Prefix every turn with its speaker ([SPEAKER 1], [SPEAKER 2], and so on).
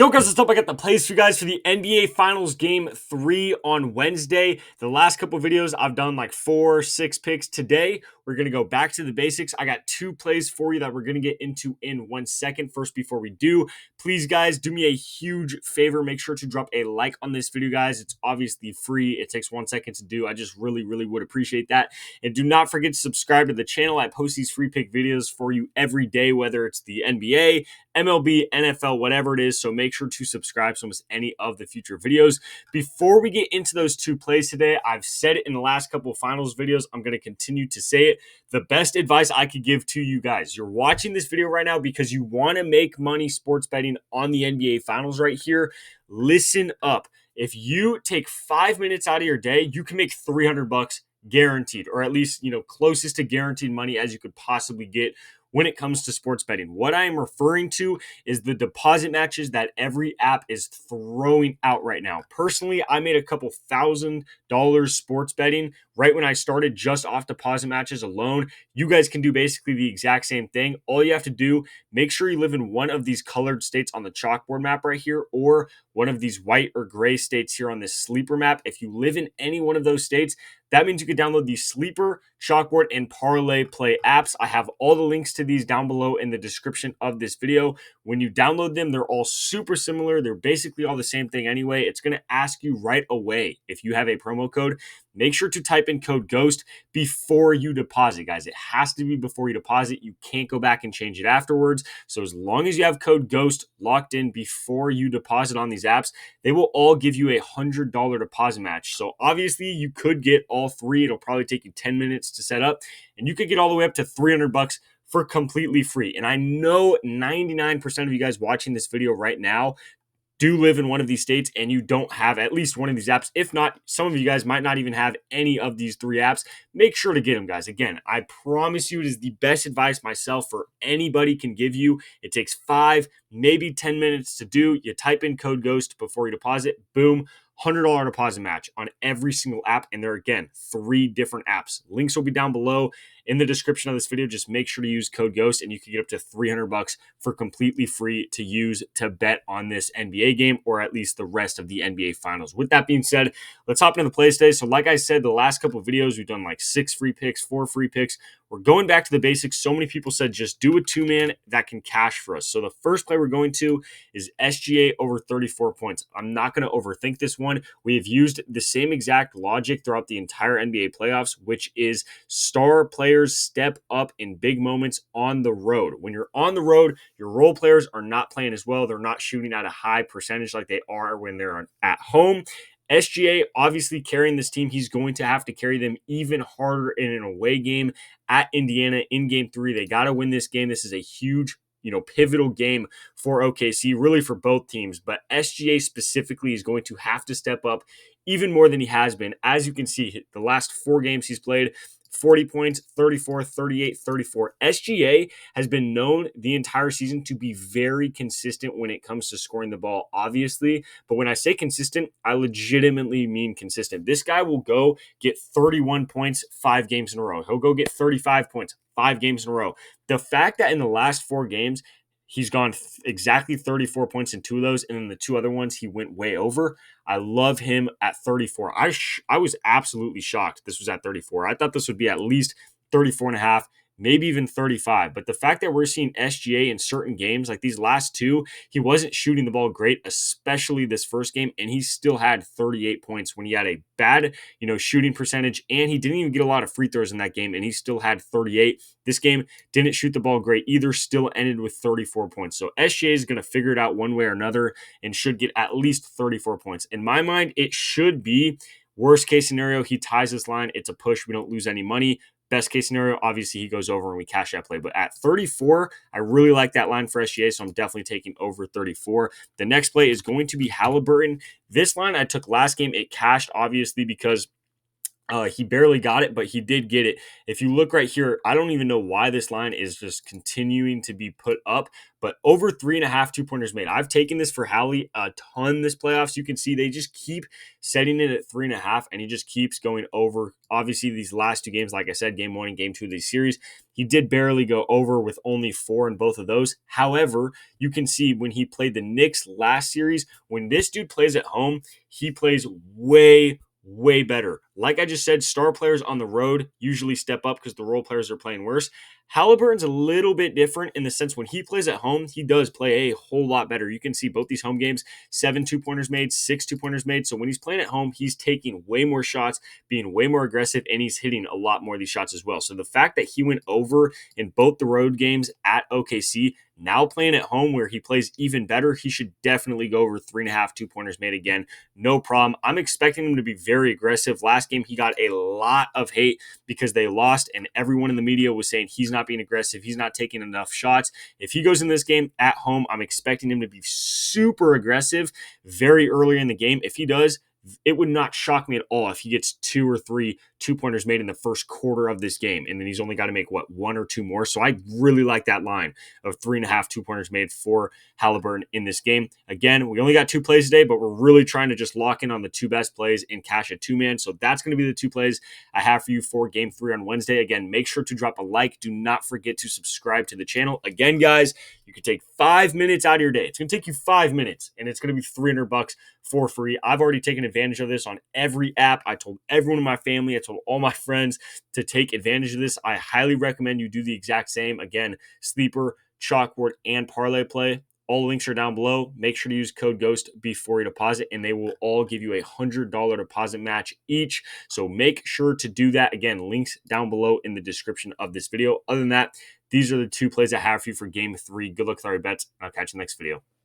[SPEAKER 1] Yo guys, what's up? I got the plays for you guys for the NBA Finals Game 3 on Wednesday. The last couple videos, I've done like 6 picks. Today, we're going to go back to the basics. I got 2 plays for you that we're going to get into in 1 second. First, before we do, please guys, do me a huge favor. Make sure to drop a like on this video, guys. It's obviously free. It takes 1 second to do. I just really would appreciate that. And do not forget to subscribe to the channel. I post these free pick videos for you every day, whether it's the NBA, MLB, NFL, whatever it is. So make sure to subscribe so you don't miss any of the future videos. Before we get into those 2 plays today, I've said it in the last couple of finals videos. I'm going to continue to say it. The best advice I could give to you guys, you're watching this video right now because you want to make money sports betting on the NBA Finals right here. Listen up. If you take 5 minutes out of your day, you can make $300 guaranteed, or at least, closest to guaranteed money as you could possibly get when it comes to sports betting. What I am referring to is the deposit matches that every app is throwing out right now. Personally, I made a couple $1,000 sports betting right when I started just off deposit matches alone. You guys can do basically the exact same thing. All you have to do, make sure you live in one of these colored states on the chalkboard map right here, or one of these white or gray states here on this sleeper map. If you live in any one of those states, that means you can download the Sleeper, Chalkboard, and Parlay Play apps. I have all the links to these down below in the description of this video. When you download them, they're all super similar. They're basically all the same thing anyway. It's going to ask you right away if you have a promo code. Make sure to type in code GHOST before you deposit, guys. It has to be before you deposit. You can't go back and change it afterwards. So as long as you have code GHOST locked in before you deposit on these apps, they will all give you a $100 deposit match. So obviously you could get all 3. It'll probably take you 10 minutes to set up, and you could get all the way up to $300 for completely free. And I know 99% of you guys watching this video right now do live in one of these states and you don't have at least one of these apps. If not, some of you guys might not even have any of these 3 apps. Make sure to get them, guys. Again, I promise you it is the best advice myself for anybody can give you. It takes 5, maybe 10 minutes to do. You type in code GHOST before you deposit. Boom. $100 deposit match on every single app. And there are, again, 3 different apps. Links will be down below in the description of this video. Just make sure to use code GHOST and you can get up to $300 for completely free to use to bet on this NBA game, or at least the rest of the NBA Finals. With that being said, let's hop into the plays today. So like I said, the last couple of videos, we've done like 6 free picks, 4 free picks. We're going back to the basics. So many people said just do a 2-man that can cash for us. So the first play we're going to is SGA over 34 points. I'm not going to overthink this one. We have used the same exact logic throughout the entire NBA playoffs, which is star players step up in big moments on the road. When you're on the road, your role players are not playing as well. They're not shooting at a high percentage like they are when they're at home. SGA obviously carrying this team. He's going to have to carry them even harder in an away game at Indiana in game 3. They got to win this game. This is a huge, pivotal game for OKC, really for both teams. But SGA specifically is going to have to step up even more than he has been. As you can see, the last 4 games he's played, 40 points, 34, 38, 34. SGA has been known the entire season to be very consistent when it comes to scoring the ball, obviously. But when I say consistent, I legitimately mean consistent. This guy will go get 31 points 5 games in a row. He'll go get 35 points 5 games in a row. The fact that in the last 4 games, he's gone exactly 34 points in 2 of those, and then the 2 other ones he went way over. I love him at 34. I was absolutely shocked this was at 34. I thought this would be at least 34 and a half, maybe even 35. But the fact that we're seeing SGA in certain games, like these last 2, he wasn't shooting the ball great, especially this first game, and he still had 38 points when he had a bad, shooting percentage, and he didn't even get a lot of free throws in that game, and he still had 38. This game didn't shoot the ball great either, still ended with 34 points. So SGA is going to figure it out one way or another and should get at least 34 points. In my mind, it should be worst case scenario, he ties this line. It's a push. We don't lose any money. Best case scenario, obviously he goes over and we cash that play. But at 34, I really like that line for SGA, so I'm definitely taking over 34. The next play is going to be Halliburton. This line I took last game. It cashed, obviously, because He barely got it, but he did get it. If you look right here, I don't even know why this line is just continuing to be put up, but over 3.5 2 pointers made. I've taken this for Hallie a ton this playoffs. You can see they just keep setting it at 3.5, and he just keeps going over. Obviously, these last two games, like I said, game one and game two of the series, he did barely go over with only 4 in both of those. However, you can see when he played the Knicks last series, when this dude plays at home, he plays way better. Like I just said, star players on the road usually step up because the role players are playing worse. Halliburton's a little bit different in the sense when he plays at home, he does play a whole lot better. You can see both these home games, 7 2 pointers made, 6 2 pointers made. So when he's playing at home, he's taking way more shots, being way more aggressive, and he's hitting a lot more of these shots as well. So the fact that he went over in both the road games at OKC, now playing at home where he plays even better, he should definitely go over 3.5 2 pointers made again. No problem. I'm expecting him to be very aggressive. Last game, he got a lot of hate because they lost, and everyone in the media was saying he's not being aggressive. He's not taking enough shots. If he goes in this game at home, I'm expecting him to be super aggressive very early in the game. If he does, it would not shock me at all if he gets 2 or 3 2 pointers made in the first quarter of this game, and then he's only got to make 1 or 2 more. So I really like that line of 3.5 2 pointers made for Halliburton in this game. Again, we only got 2 plays today, but we're really trying to just lock in on the 2 best plays and cash a 2-man. So that's going to be the 2 plays I have for you for game 3 on Wednesday. Again, make sure to drop a like. Do not forget to subscribe to the channel. Again, guys, you can take 5 minutes out of your day. It's going to take you 5 minutes, and it's going to be $300 for free. I've already taken advantage of this on every app. I told everyone in my family, I told all my friends to take advantage of this. I highly recommend you do the exact same. Again, sleeper, chalkboard, and parlay play. All links are down below. Make sure to use code GHOST before you deposit, and they will all give you a $100 deposit match each. So make sure to do that. Again, links down below in the description of this video. Other than that, these are the 2 plays I have for you for game 3. Good luck with all your bets. I'll catch you in the next video.